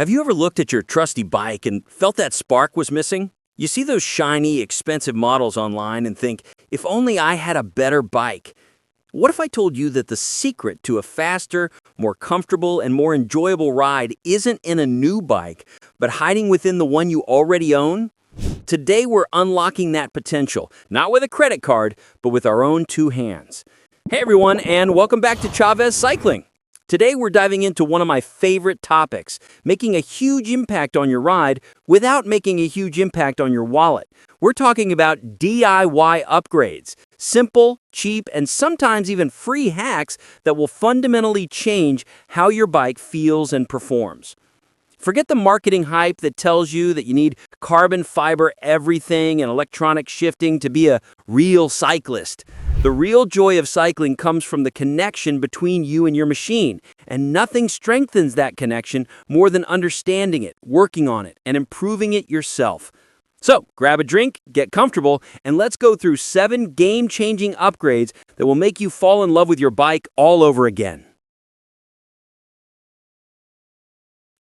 Have you ever looked at your trusty bike and felt that spark was missing? You see those shiny, expensive models online and think, if only I had a better bike. What if I told you that the secret to a faster, more comfortable, and more enjoyable ride isn't in a new bike, but hiding within the one you already own? Today we're unlocking that potential, not with a credit card, but with our own two hands. Hey everyone, and welcome back to Chavez Cycling. Today we're diving into one of my favorite topics, making a huge impact on your ride without making a huge impact on your wallet. We're talking about DIY upgrades, simple, cheap, and sometimes even free hacks that will fundamentally change how your bike feels and performs. Forget the marketing hype that tells you that you need carbon fiber everything and electronic shifting to be a real cyclist. The real joy of cycling comes from the connection between you and your machine, and nothing strengthens that connection more than understanding it, working on it, and improving it yourself. So, grab a drink, get comfortable, and let's go through 7 game-changing upgrades that will make you fall in love with your bike all over again.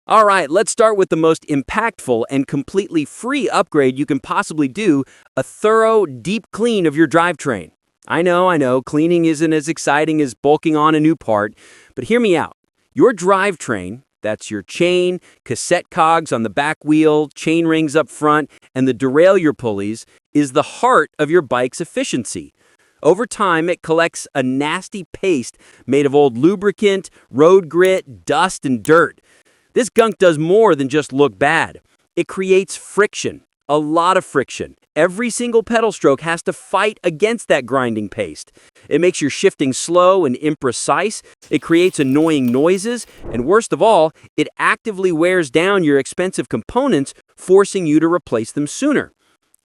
All right, let's start with the most impactful and completely free upgrade you can possibly do, a thorough, deep clean of your drivetrain. I know, cleaning isn't as exciting as bulking on a new part, but hear me out. Your drivetrain, that's your chain, cassette cogs on the back wheel, chain rings up front, and the derailleur pulleys, is the heart of your bike's efficiency. Over time, it collects a nasty paste made of old lubricant, road grit, dust, and dirt. This gunk does more than just look bad. It creates friction, a lot of friction. Every single pedal stroke has to fight against that grinding paste. It makes your shifting slow and imprecise. It creates annoying noises. And worst of all, it actively wears down your expensive components, forcing you to replace them sooner.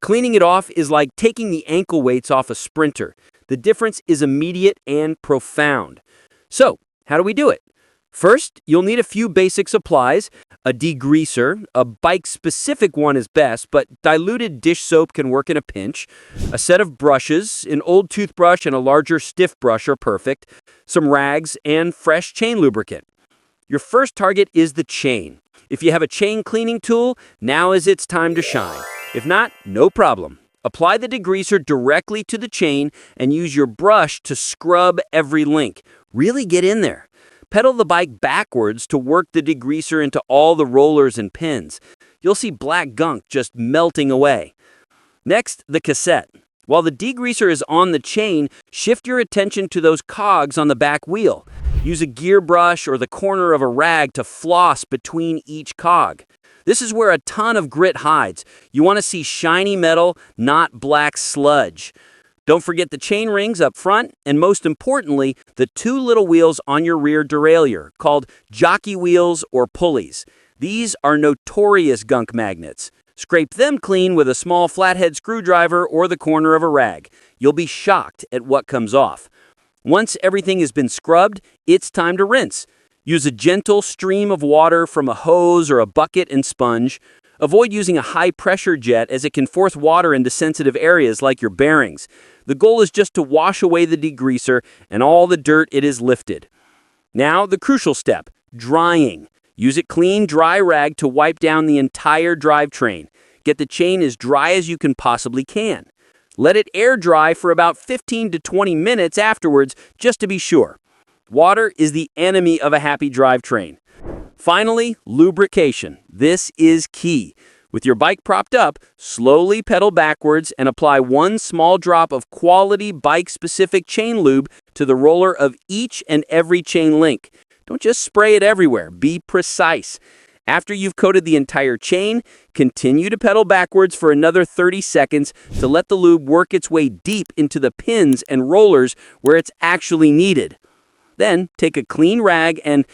Cleaning it off is like taking the ankle weights off a sprinter. The difference is immediate and profound. So, how do we do it? First, you'll need a few basic supplies, a degreaser, a bike-specific one is best, but diluted dish soap can work in a pinch, a set of brushes, an old toothbrush and a larger stiff brush are perfect, some rags, and fresh chain lubricant. Your first target is the chain. If you have a chain cleaning tool, now is its time to shine. If not, no problem. Apply the degreaser directly to the chain and use your brush to scrub every link. Really get in there. Pedal the bike backwards to work the degreaser into all the rollers and pins. You'll see black gunk just melting away. Next, the cassette. While the degreaser is on the chain, shift your attention to those cogs on the back wheel. Use a gear brush or the corner of a rag to floss between each cog. This is where a ton of grit hides. You want to see shiny metal, not black sludge. Don't forget the chain rings up front, and most importantly, the 2 little wheels on your rear derailleur, called jockey wheels or pulleys. These are notorious gunk magnets. Scrape them clean with a small flathead screwdriver or the corner of a rag. You'll be shocked at what comes off. Once everything has been scrubbed, it's time to rinse. Use a gentle stream of water from a hose or a bucket and sponge. Avoid using a high-pressure jet as it can force water into sensitive areas like your bearings. The goal is just to wash away the degreaser and all the dirt it has lifted. Now, the crucial step, drying. Use a clean, dry rag to wipe down the entire drivetrain. Get the chain as dry as you can possibly can. Let it air dry for about 15 to 20 minutes afterwards, just to be sure. Water is the enemy of a happy drivetrain. Finally, lubrication. This is key. With your bike propped up, slowly pedal backwards and apply 1 small drop of quality bike-specific chain lube to the roller of each and every chain link. Don't just spray it everywhere. Be precise. After you've coated the entire chain, continue to pedal backwards for another 30 seconds to let the lube work its way deep into the pins and rollers where it's actually needed. Then, take a clean rag and,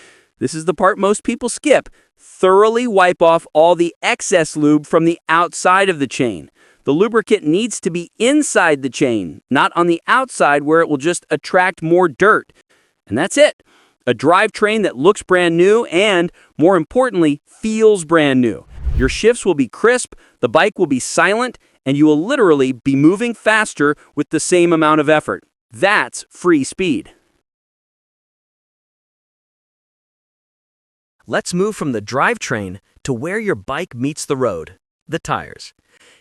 this is the part most people skip, thoroughly wipe off all the excess lube from the outside of the chain. The lubricant needs to be inside the chain, not on the outside where it will just attract more dirt. And that's it. A drivetrain that looks brand new and, more importantly, feels brand new. Your shifts will be crisp, the bike will be silent, and you will literally be moving faster with the same amount of effort. That's free speed. Let's move from the drivetrain to where your bike meets the road, the tires.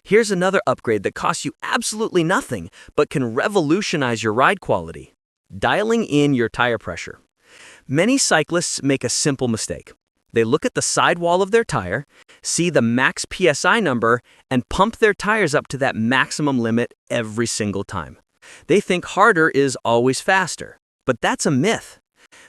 Here's another upgrade that costs you absolutely nothing, but can revolutionize your ride quality. Dialing in your tire pressure. Many cyclists make a simple mistake. They look at the sidewall of their tire, see the max PSI number, and pump their tires up to that maximum limit every single time. They think harder is always faster, but that's a myth.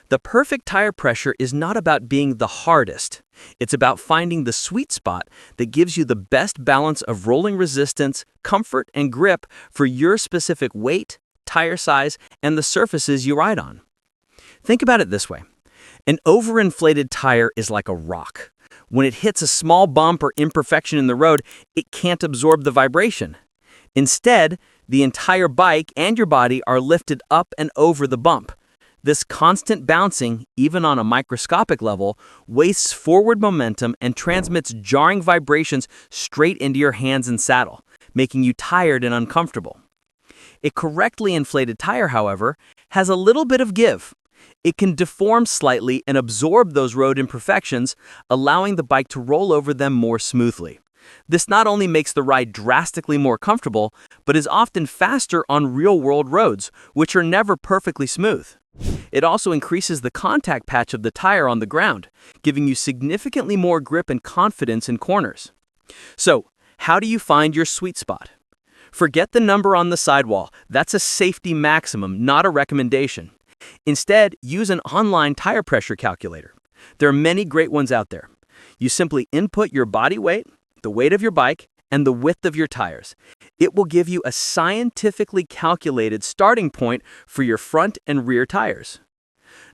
The perfect tire pressure is not about being the hardest. It's about finding the sweet spot that gives you the best balance of rolling resistance, comfort, and grip for your specific weight, tire size, and the surfaces you ride on. Think about it this way. An overinflated tire is like a rock. When it hits a small bump or imperfection in the road, it can't absorb the vibration. Instead, the entire bike and your body are lifted up and over the bump. This constant bouncing, even on a microscopic level, wastes forward momentum and transmits jarring vibrations straight into your hands and saddle, making you tired and uncomfortable. A correctly inflated tire, however, has a little bit of give. It can deform slightly and absorb those road imperfections, allowing the bike to roll over them more smoothly. This not only makes the ride drastically more comfortable, but is often faster on real-world roads, which are never perfectly smooth. It also increases the contact patch of the tire on the ground, giving you significantly more grip and confidence in corners. So, how do you find your sweet spot? Forget the number on the sidewall. That's a safety maximum, not a recommendation. Instead, use an online tire pressure calculator. There are many great ones out there. You simply input your body weight, the weight of your bike, and the width of your tires. It will give you a scientifically calculated starting point for your front and rear tires.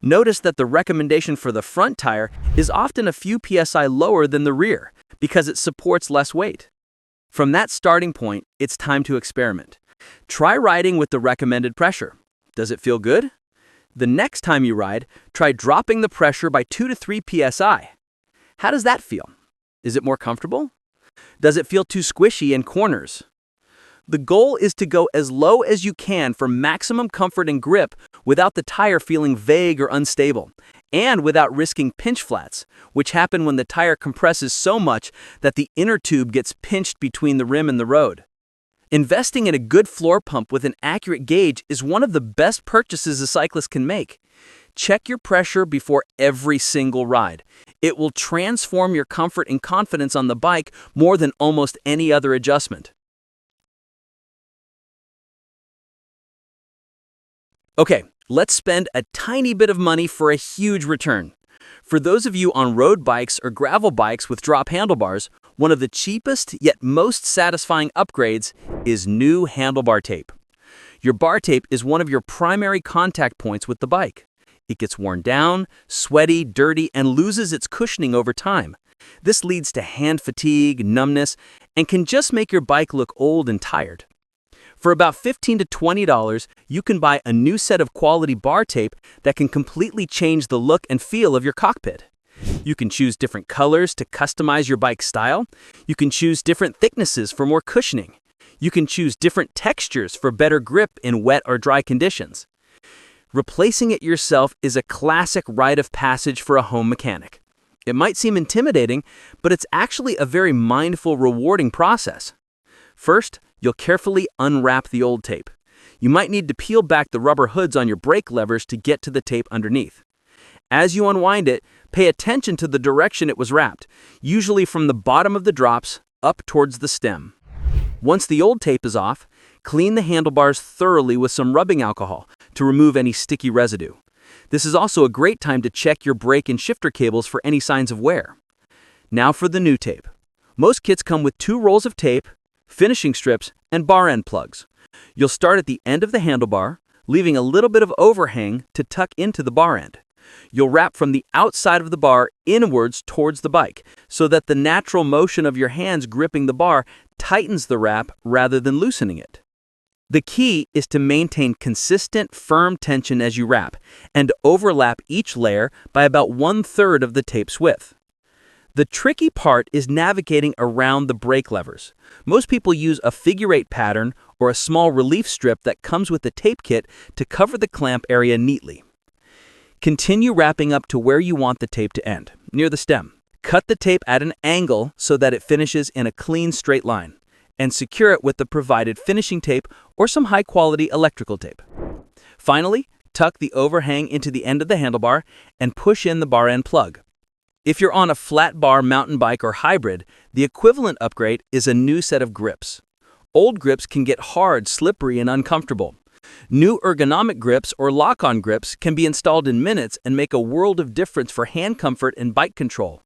Notice that the recommendation for the front tire is often a few PSI lower than the rear because it supports less weight. From that starting point, it's time to experiment. Try riding with the recommended pressure. Does it feel good? The next time you ride, try dropping the pressure by 2 to 3 PSI. How does that feel? Is it more comfortable? Does it feel too squishy in corners? The goal is to go as low as you can for maximum comfort and grip without the tire feeling vague or unstable, and without risking pinch flats, which happen when the tire compresses so much that the inner tube gets pinched between the rim and the road. Investing in a good floor pump with an accurate gauge is one of the best purchases a cyclist can make. Check your pressure before every single ride. It will transform your comfort and confidence on the bike more than almost any other adjustment. Okay, let's spend a tiny bit of money for a huge return. For those of you on road bikes or gravel bikes with drop handlebars, one of the cheapest yet most satisfying upgrades is new handlebar tape. Your bar tape is one of your primary contact points with the bike. It gets worn down, sweaty, dirty, and loses its cushioning over time. This leads to hand fatigue, numbness, and can just make your bike look old and tired. For about $15 to $20, you can buy a new set of quality bar tape that can completely change the look and feel of your cockpit. You can choose different colors to customize your bike style. You can choose different thicknesses for more cushioning. You can choose different textures for better grip in wet or dry conditions. Replacing it yourself is a classic rite of passage for a home mechanic. It might seem intimidating, but it's actually a very mindful, rewarding process. First, you'll carefully unwrap the old tape. You might need to peel back the rubber hoods on your brake levers to get to the tape underneath. As you unwind it, pay attention to the direction it was wrapped, usually from the bottom of the drops up towards the stem. Once the old tape is off, clean the handlebars thoroughly with some rubbing alcohol to remove any sticky residue. This is also a great time to check your brake and shifter cables for any signs of wear. Now for the new tape. Most kits come with 2 rolls of tape, finishing strips, and bar end plugs. You'll start at the end of the handlebar, leaving a little bit of overhang to tuck into the bar end. You'll wrap from the outside of the bar inwards towards the bike, so that the natural motion of your hands gripping the bar tightens the wrap rather than loosening it. The key is to maintain consistent, firm tension as you wrap, and overlap each layer by about 1/3 of the tape's width. The tricky part is navigating around the brake levers. Most people use a figure-8 pattern or a small relief strip that comes with the tape kit to cover the clamp area neatly. Continue wrapping up to where you want the tape to end, near the stem. Cut the tape at an angle so that it finishes in a clean straight line, and secure it with the provided finishing tape or some high-quality electrical tape. Finally, tuck the overhang into the end of the handlebar and push in the bar end plug. If you're on a flat bar mountain bike or hybrid, the equivalent upgrade is a new set of grips. Old grips can get hard, slippery, and uncomfortable. New ergonomic grips or lock-on grips can be installed in minutes and make a world of difference for hand comfort and bike control.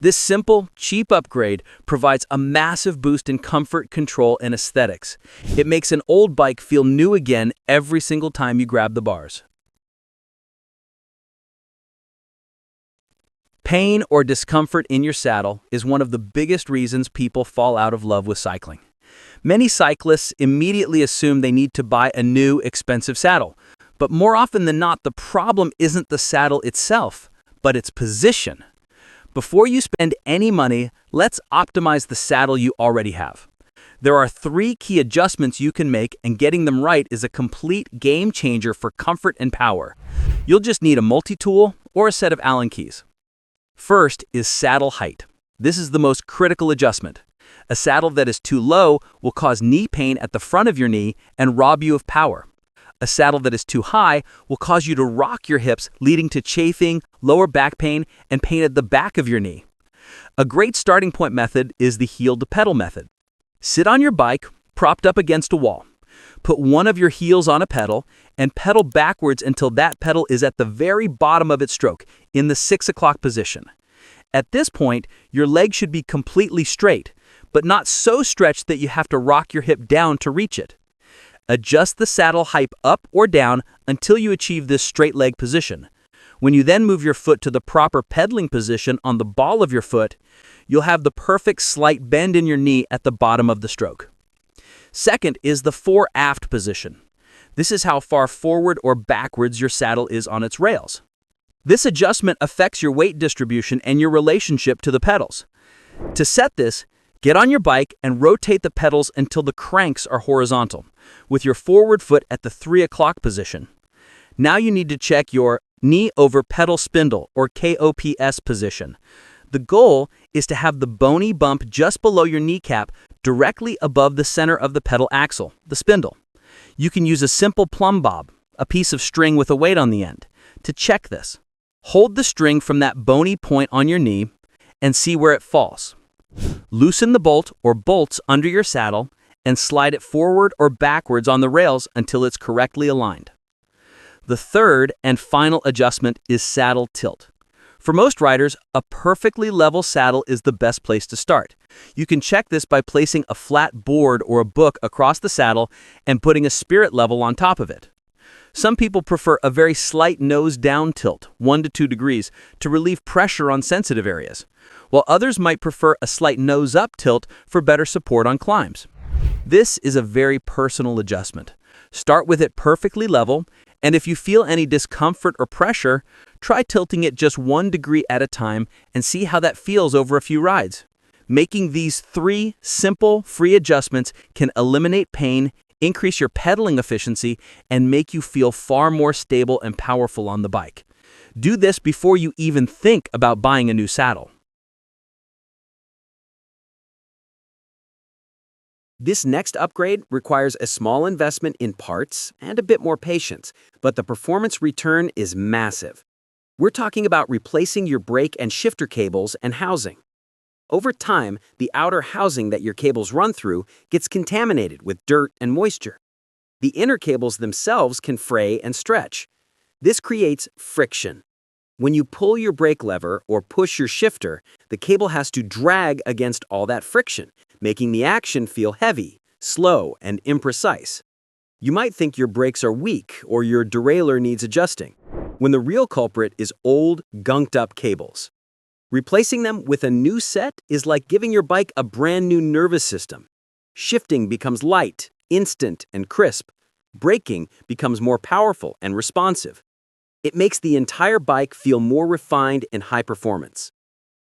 This simple, cheap upgrade provides a massive boost in comfort, control, and aesthetics. It makes an old bike feel new again every single time you grab the bars. Pain or discomfort in your saddle is one of the biggest reasons people fall out of love with cycling. Many cyclists immediately assume they need to buy a new, expensive saddle. But more often than not, the problem isn't the saddle itself, but its position. Before you spend any money, let's optimize the saddle you already have. There are 3 key adjustments you can make, and getting them right is a complete game changer for comfort and power. You'll just need a multi-tool or a set of Allen keys. First is saddle height. This is the most critical adjustment. A saddle that is too low will cause knee pain at the front of your knee and rob you of power. A saddle that is too high will cause you to rock your hips, leading to chafing, lower back pain, and pain at the back of your knee. A great starting point method is the heel-to-pedal method. Sit on your bike, propped up against a wall. Put one of your heels on a pedal and pedal backwards until that pedal is at the very bottom of its stroke, in the 6 o'clock position. At this point, your leg should be completely straight, but not so stretched that you have to rock your hip down to reach it. Adjust the saddle height up or down until you achieve this straight leg position. When you then move your foot to the proper pedaling position on the ball of your foot, you'll have the perfect slight bend in your knee at the bottom of the stroke. Second is the fore-aft position. This is how far forward or backwards your saddle is on its rails. This adjustment affects your weight distribution and your relationship to the pedals. To set this, get on your bike and rotate the pedals until the cranks are horizontal, with your forward foot at the 3 o'clock position. Now you need to check your knee over pedal spindle, or KOPS position. The goal is to have the bony bump just below your kneecap, directly above the center of the pedal axle, the spindle. You can use a simple plumb bob, a piece of string with a weight on the end, to check this. Hold the string from that bony point on your knee and see where it falls. Loosen the bolt or bolts under your saddle and slide it forward or backwards on the rails until it's correctly aligned. The third and final adjustment is saddle tilt. For most riders, a perfectly level saddle is the best place to start. You can check this by placing a flat board or a book across the saddle and putting a spirit level on top of it. Some people prefer a very slight nose-down tilt, 1 to 2 degrees, to relieve pressure on sensitive areas, while others might prefer a slight nose-up tilt for better support on climbs. This is a very personal adjustment. Start with it perfectly level, and if you feel any discomfort or pressure, try tilting it just 1 degree at a time and see how that feels over a few rides. Making these 3 simple, free adjustments can eliminate pain, increase your pedaling efficiency, and make you feel far more stable and powerful on the bike. Do this before you even think about buying a new saddle. This next upgrade requires a small investment in parts and a bit more patience, but the performance return is massive. We're talking about replacing your brake and shifter cables and housing. Over time, the outer housing that your cables run through gets contaminated with dirt and moisture. The inner cables themselves can fray and stretch. This creates friction. When you pull your brake lever or push your shifter, the cable has to drag against all that friction, making the action feel heavy, slow, and imprecise. You might think your brakes are weak or your derailleur needs adjusting, when the real culprit is old, gunked-up cables. Replacing them with a new set is like giving your bike a brand new nervous system. Shifting becomes light, instant, and crisp. Braking becomes more powerful and responsive. It makes the entire bike feel more refined and high performance.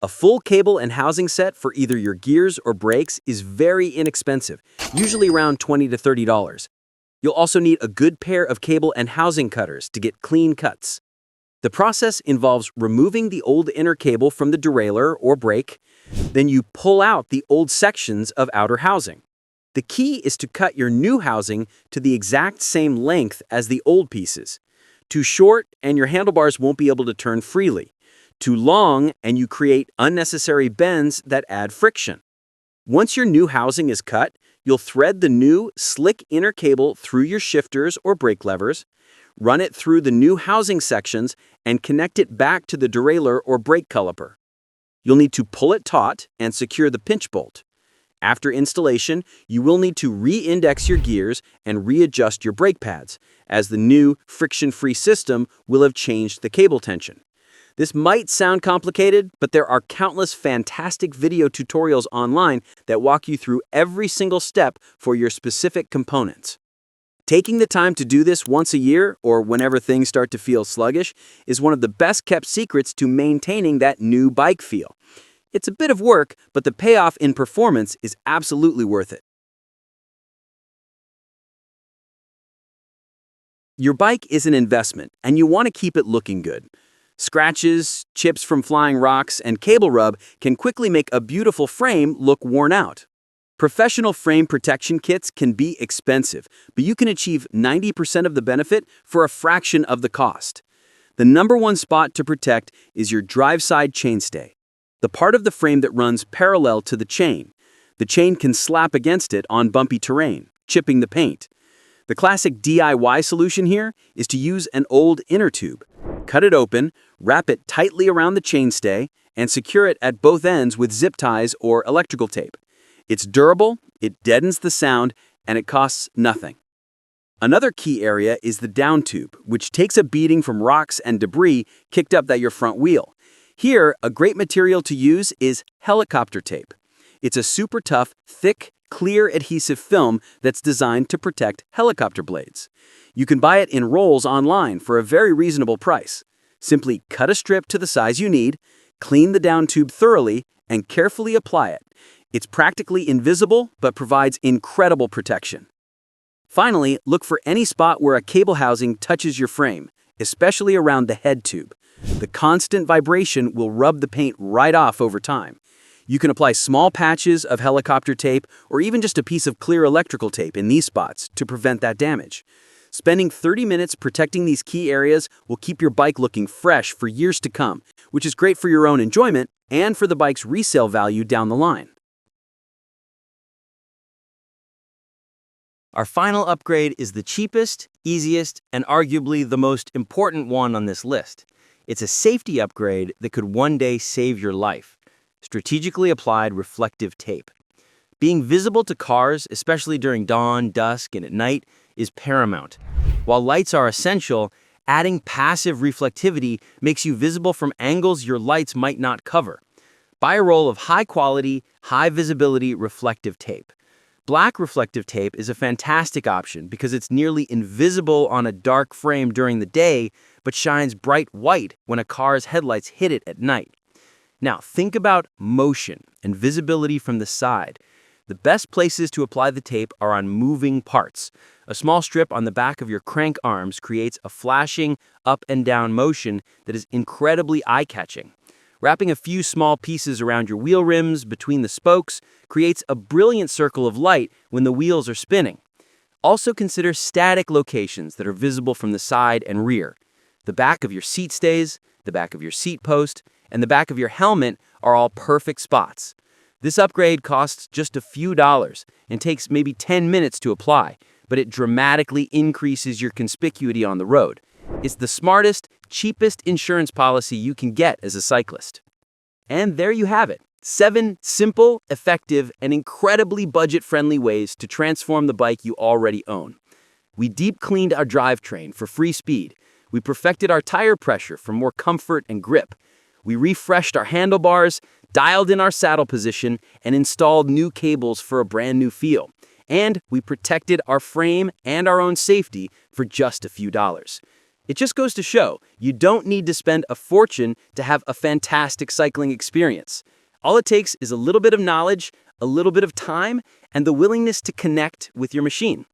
A full cable and housing set for either your gears or brakes is very inexpensive, usually around $20 to $30. You'll also need a good pair of cable and housing cutters to get clean cuts. The process involves removing the old inner cable from the derailleur or brake. Then you pull out the old sections of outer housing. The key is to cut your new housing to the exact same length as the old pieces. Too short and your handlebars won't be able to turn freely. Too long and you create unnecessary bends that add friction. Once your new housing is cut, you'll thread the new, slick inner cable through your shifters or brake levers, run it through the new housing sections, and connect it back to the derailleur or brake caliper. You'll need to pull it taut and secure the pinch bolt. After installation, you will need to re-index your gears and readjust your brake pads, as the new friction-free system will have changed the cable tension. This might sound complicated, but there are countless fantastic video tutorials online that walk you through every single step for your specific components. Taking the time to do this once a year, or whenever things start to feel sluggish, is one of the best-kept secrets to maintaining that new bike feel. It's a bit of work, but the payoff in performance is absolutely worth it. Your bike is an investment, and you want to keep it looking good. Scratches, chips from flying rocks, and cable rub can quickly make a beautiful frame look worn out. Professional frame protection kits can be expensive, but you can achieve 90% of the benefit for a fraction of the cost. The number one spot to protect is your drive side chainstay, the part of the frame that runs parallel to the chain. The chain can slap against it on bumpy terrain, chipping the paint. The classic DIY solution here is to use an old inner tube. Cut it open, wrap it tightly around the chainstay, and secure it at both ends with zip ties or electrical tape. It's durable, it deadens the sound, and it costs nothing. Another key area is the down tube, which takes a beating from rocks and debris kicked up at your front wheel. Here, a great material to use is helicopter tape. It's a super tough, thick, clear adhesive film that's designed to protect helicopter blades. You can buy it in rolls online for a very reasonable price. Simply cut a strip to the size you need, clean the down tube thoroughly, and carefully apply it. It's practically invisible, but provides incredible protection. Finally, look for any spot where a cable housing touches your frame, especially around the head tube. The constant vibration will rub the paint right off over time. You can apply small patches of helicopter tape or even just a piece of clear electrical tape in these spots to prevent that damage. Spending 30 minutes protecting these key areas will keep your bike looking fresh for years to come, which is great for your own enjoyment and for the bike's resale value down the line. Our final upgrade is the cheapest, easiest, and arguably the most important one on this list. It's a safety upgrade that could one day save your life. Strategically applied reflective tape. Being visible to cars, especially during dawn, dusk, and at night, is paramount. While lights are essential, adding passive reflectivity makes you visible from angles your lights might not cover. Buy a roll of high-quality, high-visibility reflective tape. Black reflective tape is a fantastic option because it's nearly invisible on a dark frame during the day, but shines bright white when a car's headlights hit it at night. Now, think about motion and visibility from the side. The best places to apply the tape are on moving parts. A small strip on the back of your crank arms creates a flashing up and down motion that is incredibly eye-catching. Wrapping a few small pieces around your wheel rims between the spokes creates a brilliant circle of light when the wheels are spinning. Also consider static locations that are visible from the side and rear. The back of your seat stays, the back of your seat post, and the back of your helmet are all perfect spots. This upgrade costs just a few dollars and takes maybe 10 minutes to apply, but it dramatically increases your conspicuity on the road. It's the smartest, cheapest insurance policy you can get as a cyclist. And there you have it. 7 simple, effective, and incredibly budget-friendly ways to transform the bike you already own. We deep cleaned our drivetrain for free speed. We perfected our tire pressure for more comfort and grip. We refreshed our handlebars, dialed in our saddle position, and installed new cables for a brand new feel. And we protected our frame and our own safety for just a few dollars. It just goes to show, you don't need to spend a fortune to have a fantastic cycling experience. All it takes is a little bit of knowledge, a little bit of time, and the willingness to connect with your machine.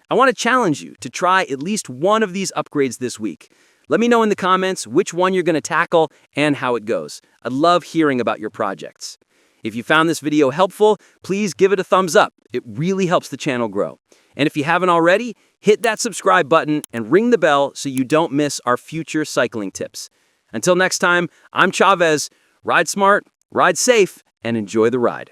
I want to challenge you to try at least one of these upgrades this week. Let me know in the comments which one you're going to tackle and how it goes. I'd love hearing about your projects. If you found this video helpful, please give it a thumbs up. It really helps the channel grow. And if you haven't already, hit that subscribe button and ring the bell so you don't miss our future cycling tips. Until next time, I'm Chavez. Ride smart, ride safe, and enjoy the ride.